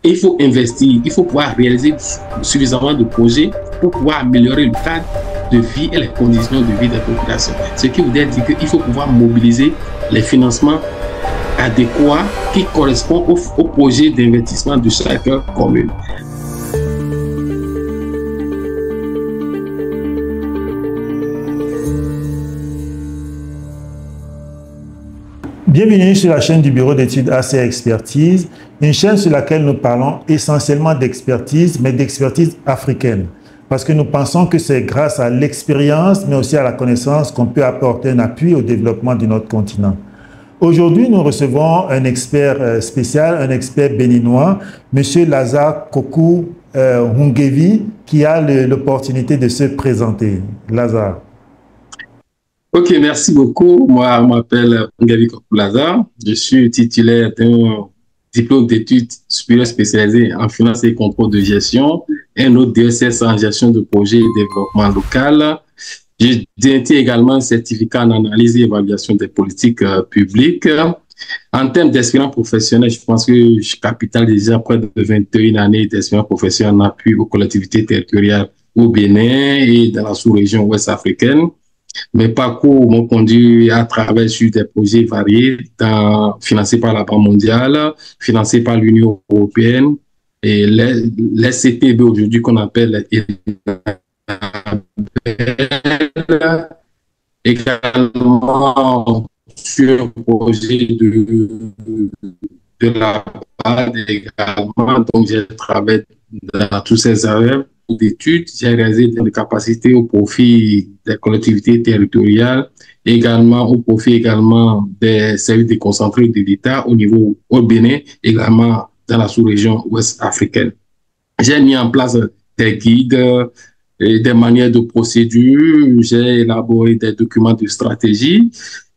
Et il faut investir, il faut pouvoir réaliser suffisamment de projets pour pouvoir améliorer le cadre de vie et les conditions de vie des populations. Ce qui voudrait dire qu'il faut pouvoir mobiliser les financements adéquats qui correspondent au projet d'investissement de chaque commune. Bienvenue sur la chaîne du Bureau d'études ACR Expertise, une chaîne sur laquelle nous parlons essentiellement d'expertise, mais d'expertise africaine. Parce que nous pensons que c'est grâce à l'expérience, mais aussi à la connaissance qu'on peut apporter un appui au développement de notre continent. Aujourd'hui, nous recevons un expert spécial, un expert béninois, M. Lazare Kokou Hungevi, qui a l'opportunité de se présenter. Lazare. Ok, merci beaucoup. Moi, je m'appelle Hungevi Kokou Lazare. Je suis titulaire d'un diplôme d'études supérieures spécialisé en finance et contrôle de gestion, et un autre DESS en gestion de projet et développement local. J'ai détenu également un certificat en analyse et évaluation des politiques publiques. En termes d'expérience professionnelle, je pense que je capitalise déjà près de 21 années d'expérience professionnelle en appui aux collectivités territoriales au Bénin et dans la sous-région ouest africaine. Mes parcours m'ont conduit à travailler sur des projets variés, financés par la Banque mondiale, financés par l'Union européenne et les CTB aujourd'hui qu'on appelle également sur un projet de la BAD également. Donc, j'ai travaillé dans tous ces areas d'études. J'ai réalisé des capacités au profit des collectivités territoriales, également au profit également des services déconcentrés de l'État au niveau au Bénin, également dans la sous-région ouest africaine. J'ai mis en place des guides, des manières de procédure, j'ai élaboré des documents de stratégie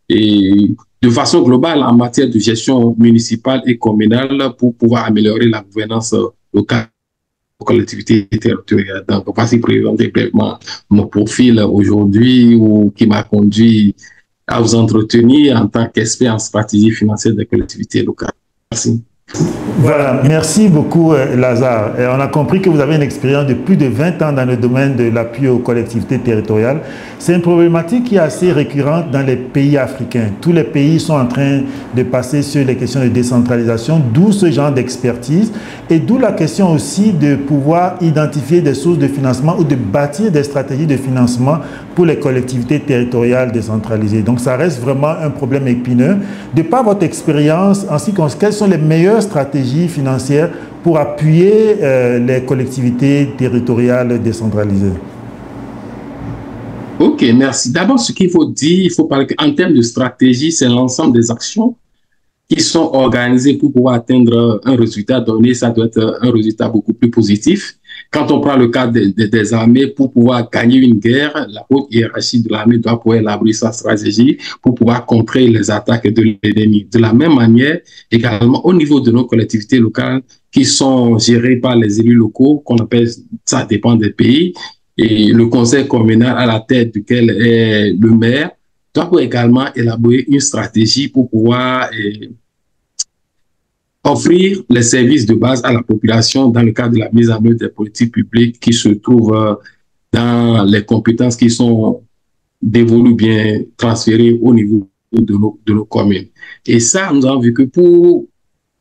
et de façon globale en matière de gestion municipale et communale pour pouvoir améliorer la gouvernance locale aux collectivités territoriales. Donc, voici présenter brièvement mon profil aujourd'hui ou qui m'a conduit à vous entretenir en tant qu'expert en stratégie financière des collectivités locales. Merci. Voilà, merci beaucoup Lazare. Et on a compris que vous avez une expérience de plus de 20 ans dans le domaine de l'appui aux collectivités territoriales. C'est une problématique qui est assez récurrente dans les pays africains. Tous les pays sont en train de passer sur les questions de décentralisation, d'où ce genre d'expertise et d'où la question aussi de pouvoir identifier des sources de financement ou de bâtir des stratégies de financement pour les collectivités territoriales décentralisées. Donc ça reste vraiment un problème épineux. De par votre expérience, en ce qui concerne, quelles sont les meilleures stratégies financières pour appuyer les collectivités territoriales décentralisées? Ok, merci. D'abord, ce qu'il faut dire, il faut parler qu'en termes de stratégie, c'est l'ensemble des actions qui sont organisées pour pouvoir atteindre un résultat donné. Ça doit être un résultat beaucoup plus positif. Quand on prend le cas des armées, pour pouvoir gagner une guerre, la haute hiérarchie de l'armée doit pouvoir élaborer sa stratégie pour pouvoir contrer les attaques de l'ennemi. De la même manière, également au niveau de nos collectivités locales qui sont gérées par les élus locaux, qu'on appelle, ça dépend des pays, et le conseil communal à la tête duquel est le maire, doit également élaborer une stratégie pour pouvoir offrir les services de base à la population dans le cadre de la mise en œuvre des politiques publiques qui se trouvent dans les compétences qui sont dévolues, bien transférées au niveau de nos communes. Et ça, nous avons vu que pour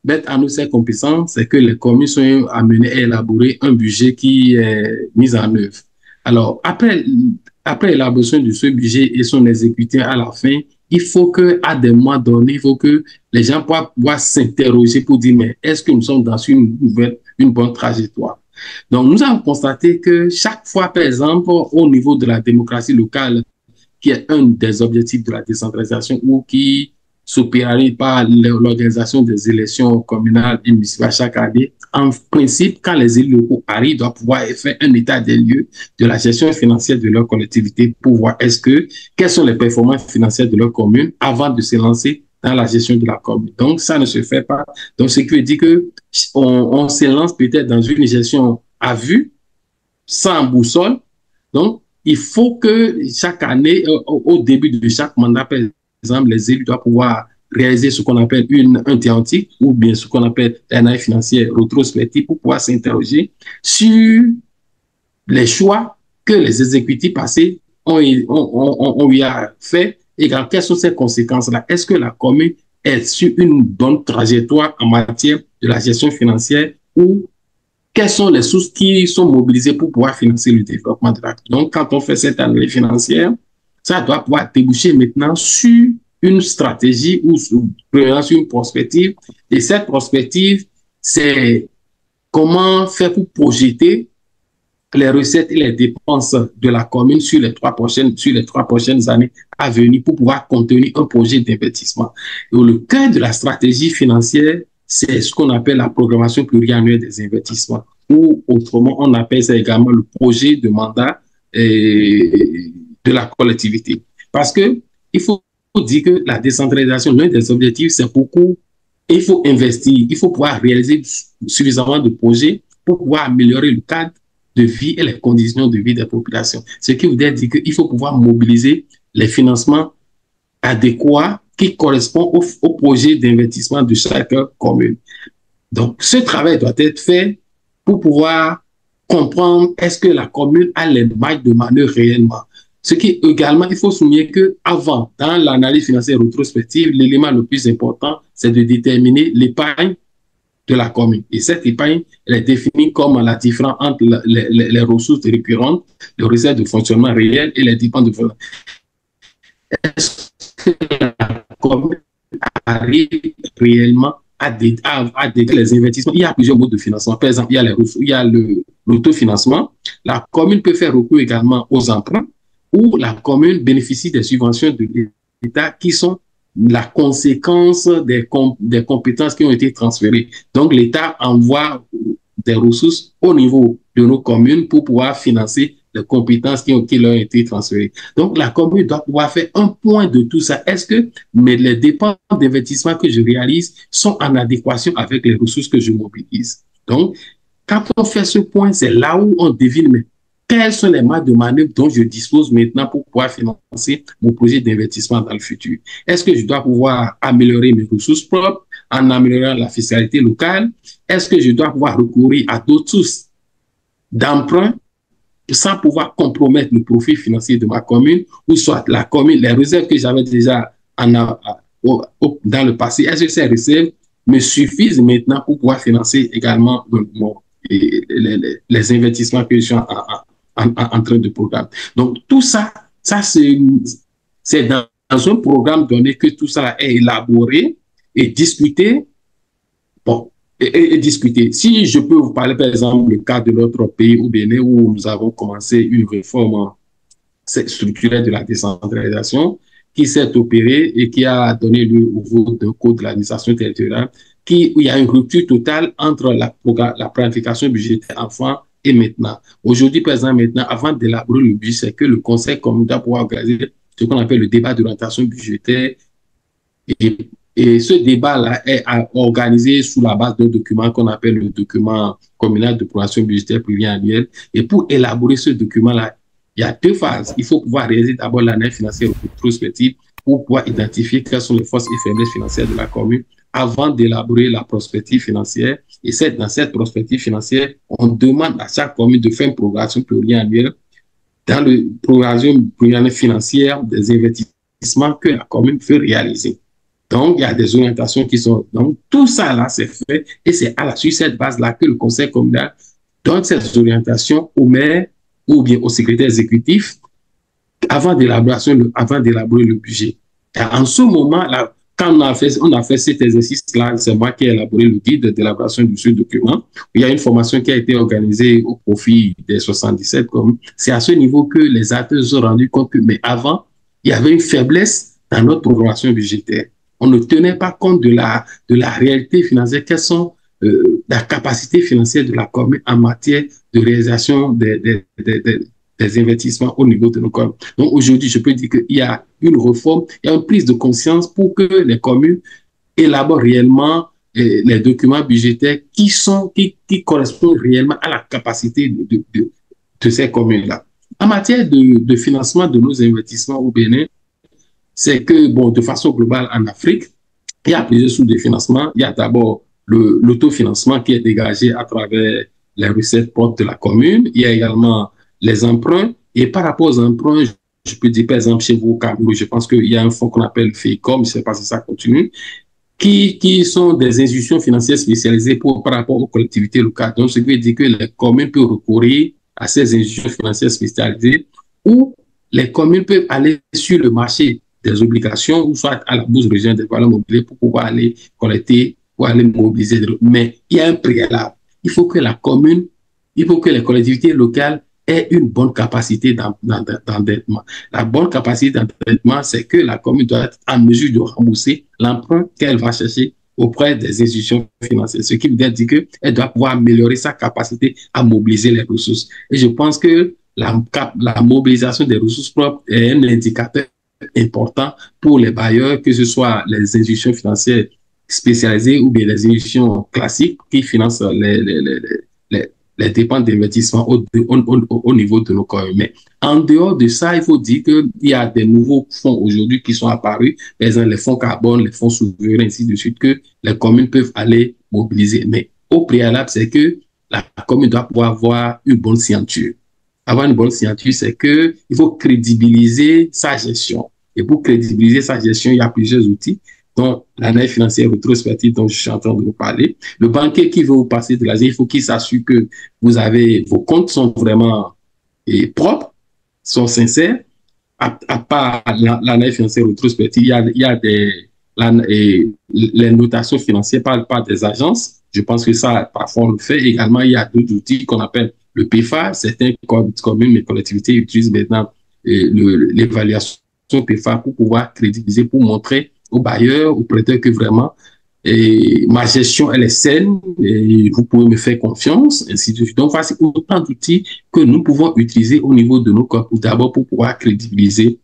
mettre en œuvre ces compétences, c'est que les communes sont amenées à élaborer un budget qui est mis en œuvre. Alors, après l'élaboration de ce budget et son exécution à la fin, il faut qu'à des mois donnés, il faut que les gens puissent s'interroger pour dire, mais est-ce que nous sommes dans une bonne trajectoire? Donc, nous avons constaté que chaque fois, par exemple, au niveau de la démocratie locale, qui est un des objectifs de la décentralisation ou qui s'opérarise par l'organisation des élections communales et municipales chaque année, en principe, quand les élus locaux arrivent, ils doivent pouvoir faire un état des lieux de la gestion financière de leur collectivité pour voir quelles sont les performances financières de leur commune avant de se lancer dans la gestion de la commune. Donc, ça ne se fait pas. Donc, ce qui veut dire qu'on se lance peut-être dans une gestion à vue, sans boussole. Donc, il faut que chaque année, au début de chaque mandat, par exemple, les élus doivent pouvoir réaliser ce qu'on appelle un diagnostic ou bien ce qu'on appelle l'analyse financière rétrospective pour pouvoir s'interroger sur les choix que les exécutifs passés ont eu à faire et quelles sont ces conséquences-là. Est-ce que la commune est sur une bonne trajectoire en matière de la gestion financière ou quelles sont les sources qui sont mobilisées pour pouvoir financer le développement de la. Donc, quand on fait cette analyse financière, ça doit pouvoir déboucher maintenant sur une stratégie ou sur une perspective. Et cette perspective, c'est comment faire pour projeter les recettes et les dépenses de la commune sur les trois prochaines années à venir pour pouvoir contenir un projet d'investissement. Le cœur de la stratégie financière, c'est ce qu'on appelle la programmation pluriannuelle des investissements, ou autrement, on appelle ça également le projet de mandat de la collectivité. Parce que il faut dire que la décentralisation, l'un des objectifs, c'est beaucoup, il faut investir, il faut pouvoir réaliser suffisamment de projets pour pouvoir améliorer le cadre de vie et les conditions de vie des populations. Ce qui veut dire qu'il faut pouvoir mobiliser les financements adéquats qui correspondent au projet d'investissement de chaque commune. Donc, ce travail doit être fait pour pouvoir comprendre est-ce que la commune a les marges de manœuvre réellement. Ce qui également, il faut souligner qu'avant, dans l'analyse financière rétrospective, l'élément le plus important, c'est de déterminer l'épargne de la commune. Et cette épargne, elle est définie comme la différence entre les ressources récurrentes, les recettes de fonctionnement réel et les dépenses de fonctionnement. Est-ce que la commune arrive réellement à dédier les investissements? Il y a plusieurs modes de financement. Par exemple, il y a l'autofinancement. La commune peut faire recours également aux emprunts ou la commune bénéficie des subventions de l'État qui sont la conséquence des compétences qui ont été transférées. Donc, l'État envoie des ressources au niveau de nos communes pour pouvoir financer les compétences qui leur ont été transférées. Donc, la commune doit pouvoir faire un point de tout ça. Est-ce que les dépenses d'investissement que je réalise sont en adéquation avec les ressources que je mobilise? Donc, quand on fait ce point, c'est là où on devine, mais quelles sont les marges de manœuvre dont je dispose maintenant pour pouvoir financer mon projet d'investissement dans le futur? Est-ce que je dois pouvoir améliorer mes ressources propres en améliorant la fiscalité locale? Est-ce que je dois pouvoir recourir à d'autres sources d'emprunt sans pouvoir compromettre le profit financier de ma commune, ou soit la commune, les réserves que j'avais déjà dans le passé, est-ce que ces réserves me suffisent maintenant pour pouvoir financer également les investissements que je suis en train de programmer. Donc, tout ça c'est dans un programme donné que tout ça est élaboré et discuté. Bon, et discuter. Si je peux vous parler, par exemple, le cas de notre pays au Bénin, où nous avons commencé une réforme structurelle de la décentralisation qui s'est opérée et qui a donné lieu au vote d'un code de l'administration territoriale, où il y a une rupture totale entre la planification budgétaire enfant et maintenant. Aujourd'hui, par exemple, maintenant, avant d'élaborer le budget, c'est que le conseil communautaire pourra organiser ce qu'on appelle le débat d'orientation budgétaire. Et ce débat-là est organisé sous la base d'un document qu'on appelle le document communal de programmation budgétaire pluriannuelle. Et pour élaborer ce document-là, il y a deux phases. Il faut pouvoir réaliser d'abord l'analyse financière rétrospective pour pouvoir identifier quelles sont les forces et faiblesses financières de la commune avant d'élaborer la prospective financière. Et dans cette prospective financière, on demande à chaque commune de faire une programmation pluriannuelle dans le programme pluriannuelle financière des investissements que la commune peut réaliser. Donc, il y a des orientations qui sont... Donc, tout ça, là, c'est fait. Et c'est à la suite de cette base-là que le conseil communal donne ces orientations au maire ou bien au secrétaire exécutif avant d'élaborer le budget. Et en ce moment-là, quand on a fait cet exercice-là, c'est moi qui ai élaboré le guide d'élaboration de ce document. Il y a une formation qui a été organisée au profit des 77 communes. C'est à ce niveau que les acteurs se sont rendus compte que, mais avant, il y avait une faiblesse dans notre programmation budgétaire. On ne tenait pas compte de la réalité financière, quelles sont la capacité financière de la commune en matière de réalisation des investissements au niveau de nos communes. Donc aujourd'hui, je peux dire qu'il y a une réforme, il y a une prise de conscience pour que les communes élaborent réellement les documents budgétaires qui correspondent réellement à la capacité de ces communes-là. En matière de financement de nos investissements au Bénin, c'est que, bon, de façon globale en Afrique, Il y a plusieurs sources de financement. Il y a d'abord l'autofinancement qui est dégagé à travers les recettes propres de la commune. Il y a également les emprunts. Et par rapport aux emprunts, je peux dire, par exemple, chez vous au Cameroun, je pense qu'il y a un fonds qu'on appelle FEICOM, je ne sais pas si ça continue, qui sont des institutions financières spécialisées par rapport aux collectivités locales. Donc, ce qui veut dire que les communes peuvent recourir à ces institutions financières spécialisées ou les communes peuvent aller sur le marché des obligations ou soit à la bourse régionale des valeurs mobilières pour pouvoir aller collecter ou aller mobiliser. Mais il y a un préalable. Il faut que la commune, il faut que les collectivités locales aient une bonne capacité d'endettement. La bonne capacité d'endettement, c'est que la commune doit être en mesure de rembourser l'emprunt qu'elle va chercher auprès des institutions financières. Ce qui veut dire qu'elle doit pouvoir améliorer sa capacité à mobiliser les ressources. Et je pense que la mobilisation des ressources propres est un indicateur important pour les bailleurs, que ce soit les institutions financières spécialisées ou bien les institutions classiques qui financent les dépenses d'investissement au niveau de nos communes. Mais en dehors de ça, il faut dire qu'il y a des nouveaux fonds aujourd'hui qui sont apparus, par exemple les fonds carbone, les fonds souverains, ainsi de suite, que les communes peuvent aller mobiliser. Mais au préalable, c'est que la commune doit pouvoir avoir une bonne signature. Avoir une bonne signature, c'est qu'il faut crédibiliser sa gestion. Et pour crédibiliser sa gestion, il y a plusieurs outils, dont l'analyse financière rétrospective dont je suis en train de vous parler. Le banquier qui veut vous passer de l'argent, il faut qu'il s'assure que vos comptes sont vraiment propres, sont sincères. À part l'analyse financière rétrospective, il y a les notations financières par des agences. Je pense que ça, parfois, on le fait. Également, il y a d'autres outils qu'on appelle le PFA. Certaines communes et collectivités utilisent maintenant l'évaluation PFA pour pouvoir crédibiliser, pour montrer aux bailleurs, aux prêteurs que vraiment ma gestion, elle est saine et vous pouvez me faire confiance, ainsi de suite. Donc, voici autant d'outils que nous pouvons utiliser au niveau de nos corps, d'abord pour pouvoir crédibiliser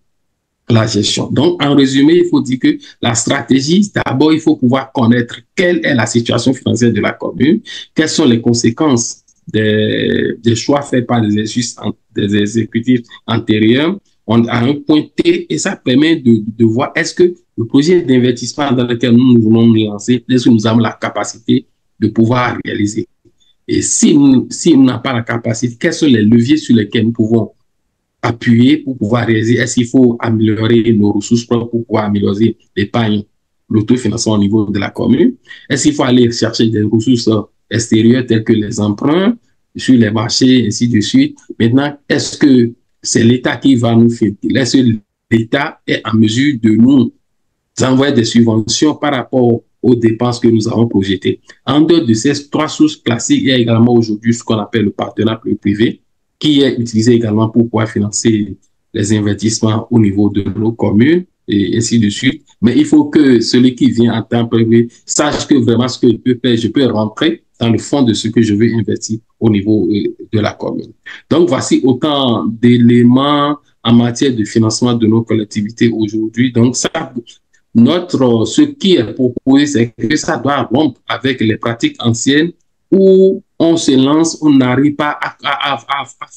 la gestion. Donc, en résumé, il faut dire que la stratégie, d'abord, il faut pouvoir connaître quelle est la situation financière de la commune, quelles sont les conséquences des choix faits par des exécutifs antérieurs. On a un point T et ça permet de voir est-ce que le projet d'investissement dans lequel nous voulons nous lancer, est-ce que nous avons la capacité de pouvoir réaliser. Et si on n'a pas la capacité, quels sont les leviers sur lesquels nous pouvons appuyer pour pouvoir réaliser? Est-ce qu'il faut améliorer nos ressources propres pour pouvoir améliorer l'épargne, l'autofinancement au niveau de la commune? Est-ce qu'il faut aller chercher des ressources extérieures telles que les emprunts sur les marchés, ainsi de suite? Maintenant, est-ce que c'est l'État qui va nous faire? Est-ce que l'État est en mesure de nous envoyer des subventions par rapport aux dépenses que nous avons projetées? En dehors de ces trois sources classiques, il y a également aujourd'hui ce qu'on appelle le partenariat privé, qui est utilisé également pour pouvoir financer les investissements au niveau de nos communes et ainsi de suite. Mais il faut que celui qui vient en temps privé sache que vraiment ce que je peux faire, je peux rentrer dans le fond de ce que je veux investir au niveau de la commune. Donc, voici autant d'éléments en matière de financement de nos collectivités aujourd'hui. Donc, ce qui est proposé, c'est que ça doit rompre avec les pratiques anciennes où on se lance, on n'arrive pas à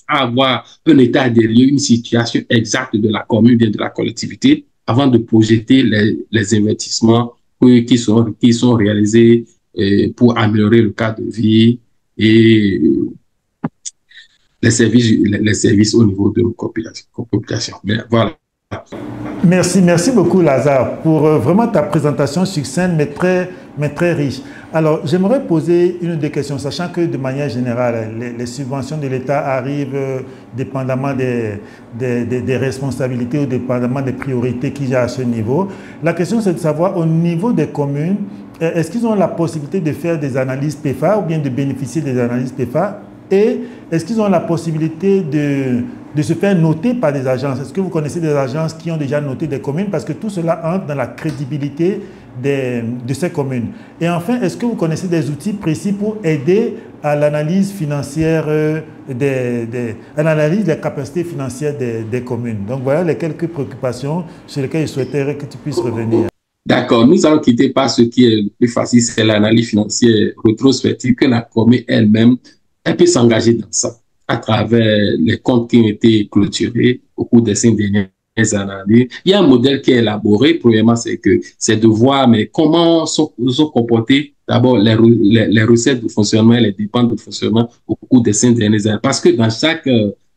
avoir un état des lieux, une situation exacte de la commune, de la collectivité, avant de projeter les investissements qui sont réalisés pour améliorer le cadre de vie et les services au niveau de nos populations. Mais voilà. Merci beaucoup Lazare pour vraiment ta présentation succincte mais très riche. Alors j'aimerais poser une des questions, sachant que de manière générale, les subventions de l'État arrivent dépendamment des responsabilités ou dépendamment des priorités qu'il y a à ce niveau. La question c'est de savoir au niveau des communes, est-ce qu'ils ont la possibilité de faire des analyses PFA ou bien de bénéficier des analyses PFA? Et est-ce qu'ils ont la possibilité de se faire noter par des agences? Est-ce que vous connaissez des agences qui ont déjà noté des communes? Parce que tout cela entre dans la crédibilité de ces communes. Et enfin, est-ce que vous connaissez des outils précis pour aider à l'analyse financière, l'analyse des capacités financières des communes? Donc voilà les quelques préoccupations sur lesquelles je souhaiterais que tu puisses revenir. D'accord, nous allons quitter par ce qui est le plus facile, c'est l'analyse financière rétrospective que la commune elle-même, elle peut s'engager dans ça à travers les comptes qui ont été clôturés au cours des 5 dernières années. Il y a un modèle qui est élaboré. Premièrement, c'est de voir mais comment sont comportées d'abord les recettes de fonctionnement et les dépenses de fonctionnement au cours des 5 dernières années. Parce que dans chaque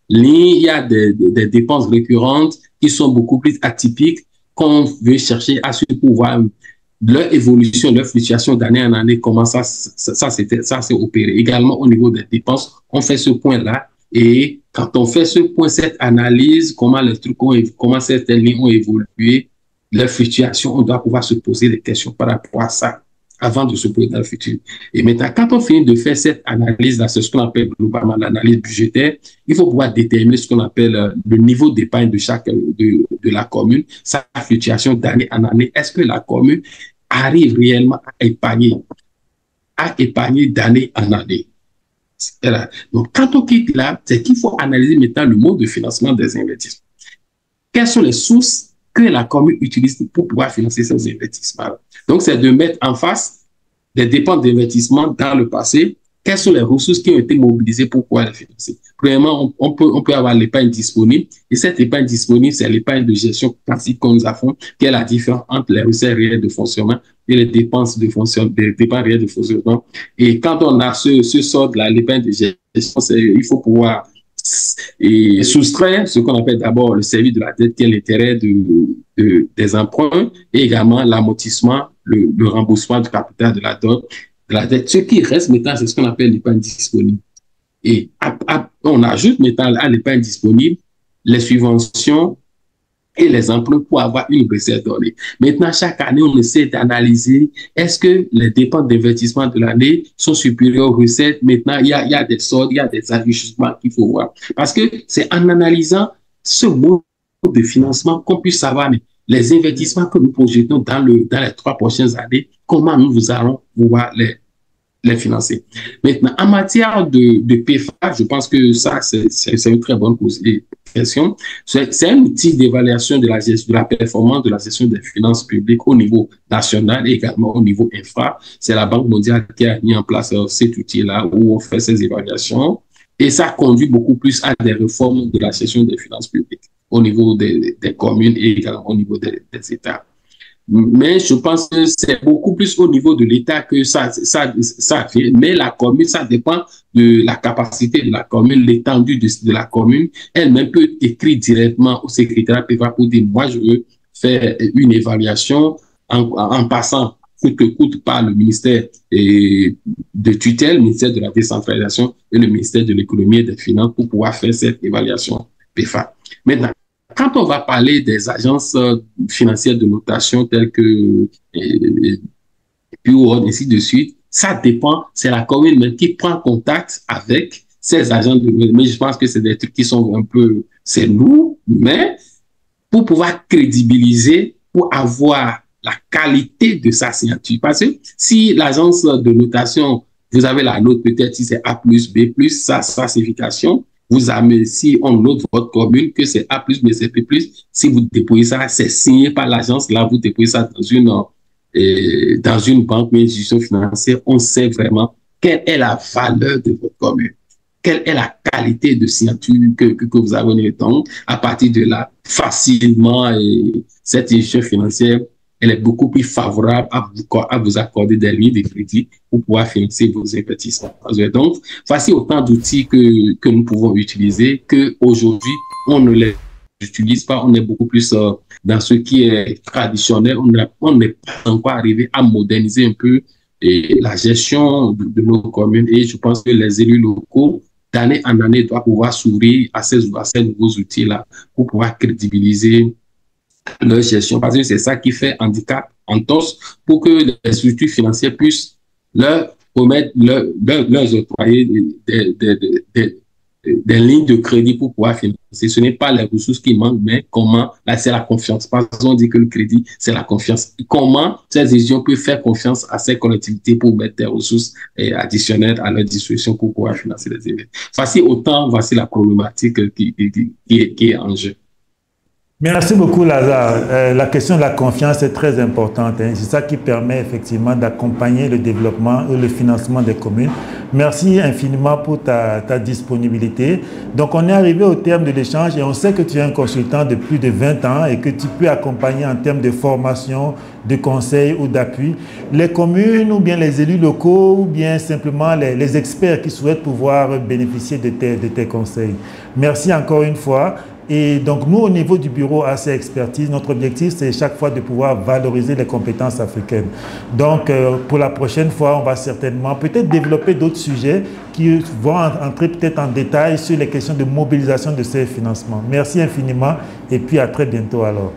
ligne, il y a des dépenses récurrentes qui sont beaucoup plus atypiques qu'on veut chercher à suivre pour voir leur évolution, leur fluctuation d'année en année, comment ça s'est opéré. Également, au niveau des dépenses, on fait ce point-là. Et quand on fait ce point, cette analyse, comment certaines lignes ont évolué, leur fluctuation, on doit pouvoir se poser des questions par rapport à ça avant de se poser dans le futur. Et maintenant, quand on finit de faire cette analyse-là, c'est ce qu'on appelle globalement l'analyse budgétaire, il faut pouvoir déterminer ce qu'on appelle le niveau d'épargne de la commune, sa fluctuation d'année en année. Est-ce que la commune arrive réellement à épargner d'année en année? Donc, quand on quitte là, c'est qu'il faut analyser maintenant le mode de financement des investissements. Quelles sont les sources que la commune utilise pour pouvoir financer ces investissements? Donc, c'est de mettre en face des dépenses d'investissement dans le passé. Quelles sont les ressources qui ont été mobilisées pour pouvoir les financer? Premièrement, on peut avoir l'épargne disponible. Et cette épargne disponible, c'est l'épargne de gestion classique que nous avons, qui est la différence entre les recettes réelles de fonctionnement et les dépenses de fonctionnement, des dépenses réelles de fonctionnement. Et quand on a ce solde-là, l'épargne de gestion, il faut pouvoir soustraire ce qu'on appelle d'abord le service de la dette, qui est l'intérêt des emprunts, et également l'amortissement, le remboursement du capital de la dette. Ce qui reste maintenant, c'est ce qu'on appelle l'épargne disponible. Et on ajoute maintenant à l'épargne disponible les subventions et les emprunts pour avoir une recette donnée. Maintenant, chaque année, on essaie d'analyser est-ce que les dépenses d'investissement de l'année sont supérieures aux recettes. Maintenant, il y a des soldes, il y a des ajustements qu'il faut voir. Parce que c'est en analysant ce mode de financement qu'on puisse savoir mais les investissements que nous projetons dans les 3 prochaines années, comment nous allons pouvoir les financer. Maintenant, en matière de PFA, je pense que ça, c'est une très bonne question. C'est un outil d'évaluation de la performance de la gestion des finances publiques au niveau national et également au niveau infra. C'est la Banque mondiale qui a mis en place cet outil-là où on fait ces évaluations et ça conduit beaucoup plus à des réformes de la gestion des finances publiques au niveau des communes et également au niveau des États. Mais je pense que c'est beaucoup plus au niveau de l'État que ça fait. Mais la commune, ça dépend de la capacité de la commune, l'étendue de la commune. Elle-même peut écrire directement au secrétariat PEVA pour dire, moi, je veux faire une évaluation en passant coûte que coûte par le ministère de tutelle, le ministère de la décentralisation et le ministère de l'économie et des finances pour pouvoir faire cette évaluation PEFA. Maintenant, quand on va parler des agences financières de notation telles que Bureau, ainsi de suite, ça dépend, c'est la commune même qui prend contact avec ces agents mais je pense que c'est des trucs qui sont un peu, c'est lourd, mais pour pouvoir crédibiliser, pour avoir la qualité de sa signature. Parce que si l'agence de notation, vous avez la note peut-être si c'est A+, B+, sa classification, vous avez, si on note votre commune que c'est A+, B, c'est B+, si vous déposez ça, c'est signé par l'agence, là, vous déposez ça dans une banque, une institution financière, on sait vraiment quelle est la valeur de votre commune, quelle est la qualité de signature que vous avez. Donc, à partir de là, facilement, cette institution financière, elle est beaucoup plus favorable à vous accorder des lignes de crédit pour pouvoir financer vos investissements. Donc, voici autant d'outils que nous pouvons utiliser qu'aujourd'hui, on ne les utilise pas. On est beaucoup plus dans ce qui est traditionnel. On n'est pas encore arrivé à moderniser un peu la gestion de nos communes. Et je pense que les élus locaux, d'année en année, doivent pouvoir s'ouvrir à ces nouveaux outils-là pour pouvoir crédibiliser leur gestion, parce que c'est ça qui fait handicap en tous pour que les structures financières puissent leur promettre, leurs octroyer des lignes de crédit pour pouvoir financer. Ce n'est pas les ressources qui manquent, mais comment, là c'est la confiance. Parce qu'on dit que le crédit, c'est la confiance. Comment ces institutions peuvent faire confiance à ces collectivités pour mettre des ressources additionnelles à leur disposition pour pouvoir financer les événements. Voici la problématique qui est en jeu. Merci beaucoup, Lazare. La question de la confiance est très importante. Hein. C'est ça qui permet effectivement d'accompagner le développement et le financement des communes. Merci infiniment pour ta disponibilité. Donc, on est arrivé au terme de l'échange et on sait que tu es un consultant de plus de 20 ans et que tu peux accompagner en termes de formation, de conseils ou d'appui les communes ou bien les élus locaux ou bien simplement les experts qui souhaitent pouvoir bénéficier de tes conseils. Merci encore une fois. Et donc, nous, au niveau du bureau ACA Expertise, notre objectif, c'est chaque fois de pouvoir valoriser les compétences africaines. Donc, pour la prochaine fois, on va certainement peut-être développer d'autres sujets qui vont entrer peut-être en détail sur les questions de mobilisation de ces financements. Merci infiniment et puis à très bientôt alors.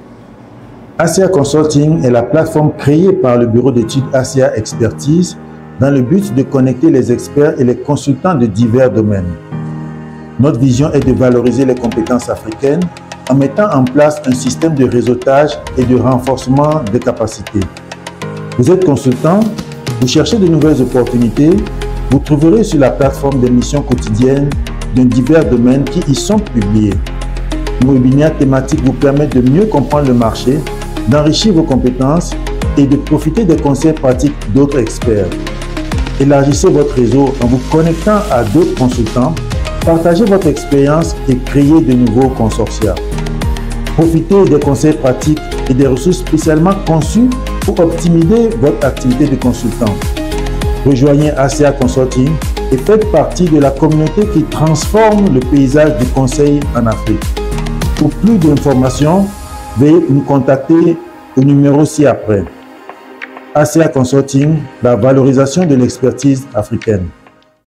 ACA Consulting est la plateforme créée par le bureau d'études ACA Expertise dans le but de connecter les experts et les consultants de divers domaines. Notre vision est de valoriser les compétences africaines en mettant en place un système de réseautage et de renforcement des capacités. Vous êtes consultant, vous cherchez de nouvelles opportunités, vous trouverez sur la plateforme des missions quotidiennes dans divers domaines qui y sont publiés. Nos webinaires thématiques vous permettent de mieux comprendre le marché, d'enrichir vos compétences et de profiter des conseils pratiques d'autres experts. Élargissez votre réseau en vous connectant à d'autres consultants. Partagez votre expérience et créez de nouveaux consortia. Profitez des conseils pratiques et des ressources spécialement conçues pour optimiser votre activité de consultant. Rejoignez ACA Consulting et faites partie de la communauté qui transforme le paysage du conseil en Afrique. Pour plus d'informations, veuillez nous contacter au numéro ci-après. ACA Consulting, la valorisation de l'expertise africaine.